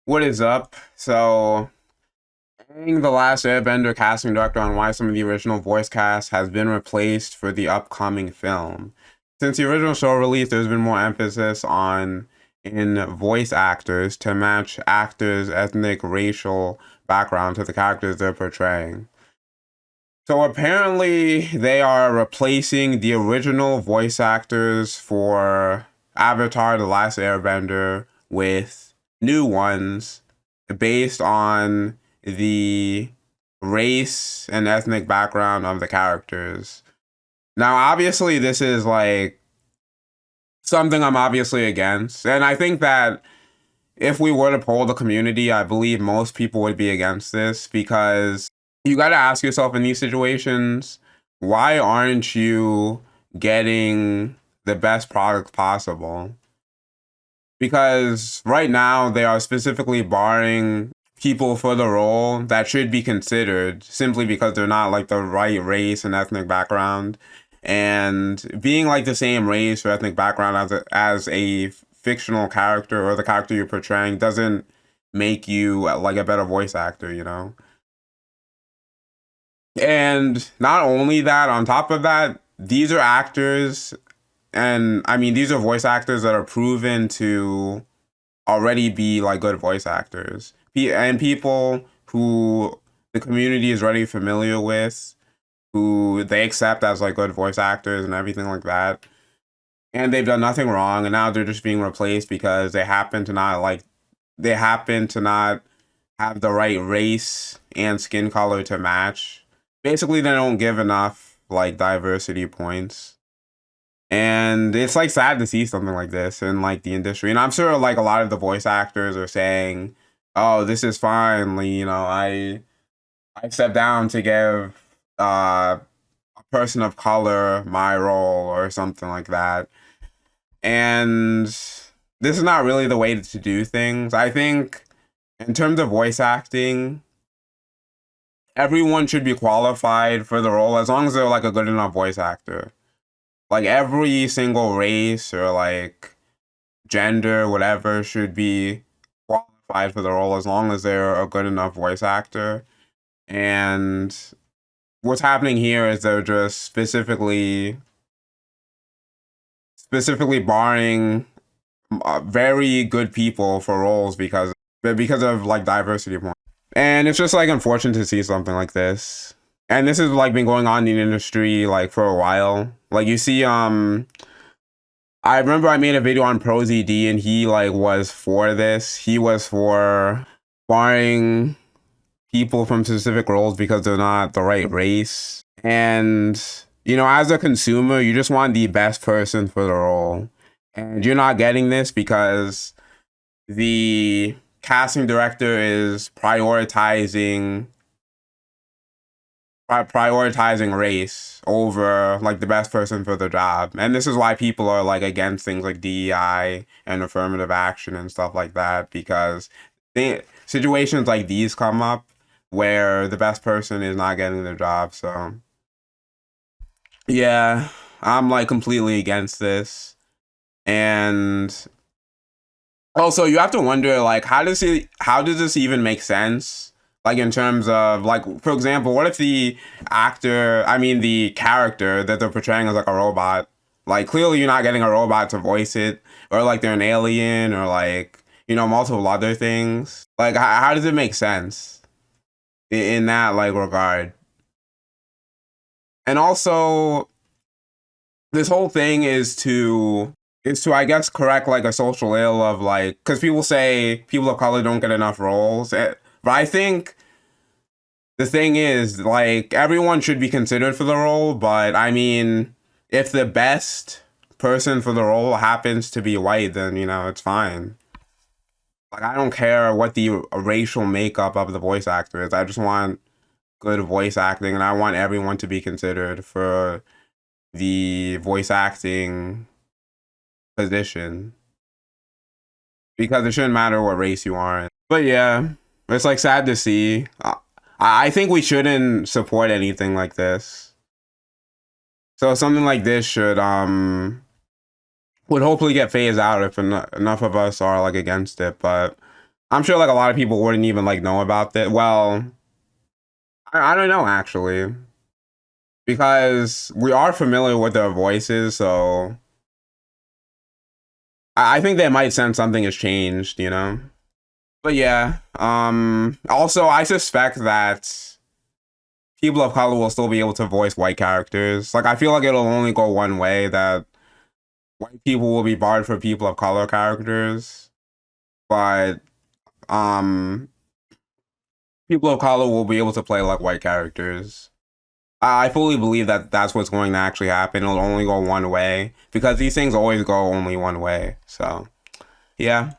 What is up? So, being the last Airbender casting director on why some of the original voice cast has been replaced for the upcoming film. Since the original show release, there's been more emphasis on in voice actors to match actors' ethnic, racial background to the characters they're portraying. So apparently, they are replacing the original voice actors for Avatar: The Last Airbender with new ones based on the race and ethnic background of the characters. Now, obviously, this is like something I'm obviously against. And I think that if we were to poll the community, I believe most people would be against this because you got to ask yourself in these situations, why aren't you getting the best product possible? Because right now they are specifically barring people for the role that should be considered simply because they're not like the right race and ethnic background. And being like the same race or ethnic background as a fictional character or the character you're portraying doesn't make you like a better voice actor, you know? And not only that, on top of that, these are actors, and I mean, these are voice actors that are proven to already be like good voice actors. And people who the community is already familiar with, who they accept as like good voice actors and everything like that. And they've done nothing wrong, and now they're just being replaced because they happen to not have the right race and skin color to match. Basically, they don't give enough like diversity points. And it's like sad to see something like this in like the industry. And I'm sure like a lot of the voice actors are saying, "Oh, this is fine. Like, I stepped down to give a person of color my role or something like that." And this is not really the way to do things. I think in terms of voice acting, everyone should be qualified for the role as long as they're like a good enough voice actor. Like every single race or like gender, whatever, should be qualified for the role as long as they're a good enough voice actor. And what's happening here is they're just specifically barring very good people for roles because of like diversity points. And it's just like unfortunate to see something like this. And this has like been going on in the industry like for a while. Like you see, I remember I made a video on ProZD and he like was for this. He was for barring people from specific roles because they're not the right race. And as a consumer, you just want the best person for the role. And you're not getting this because the casting director is prioritizing race over like the best person for the job. And this is why people are like against things like DEI and affirmative action and stuff like that, because situations like these come up where the best person is not getting the job. So yeah, I'm like completely against this. And also, you have to wonder like how does this even make sense? Like in terms of like, for example, what if the character that they're portraying is like a robot? Like clearly you're not getting a robot to voice it, or like they're an alien, or like multiple other things. Like how does it make sense in that like regard? And also, this whole thing is to I guess correct like a social ill of like, because people say people of color don't get enough roles. But I think the thing is like everyone should be considered for the role. But I mean, if the best person for the role happens to be white, then it's fine. Like I don't care what the racial makeup of the voice actor is. I just want good voice acting, and I want everyone to be considered for the voice acting position, because it shouldn't matter what race you are. But yeah, it's like sad to see. I think we shouldn't support anything like this. So something like this would hopefully get phased out if enough of us are like against it. But I'm sure like a lot of people wouldn't even like know about that. Well, I don't know actually, because we are familiar with their voices, so I think they might sense something has changed, you know? But yeah, also I suspect that people of color will still be able to voice white characters. Like I feel like it'll only go one way, that white people will be barred for people of color characters, but um people of color will be able to play like white characters. I fully believe that that's what's going to actually happen. It'll only go one way because these things always go only one way. So, yeah.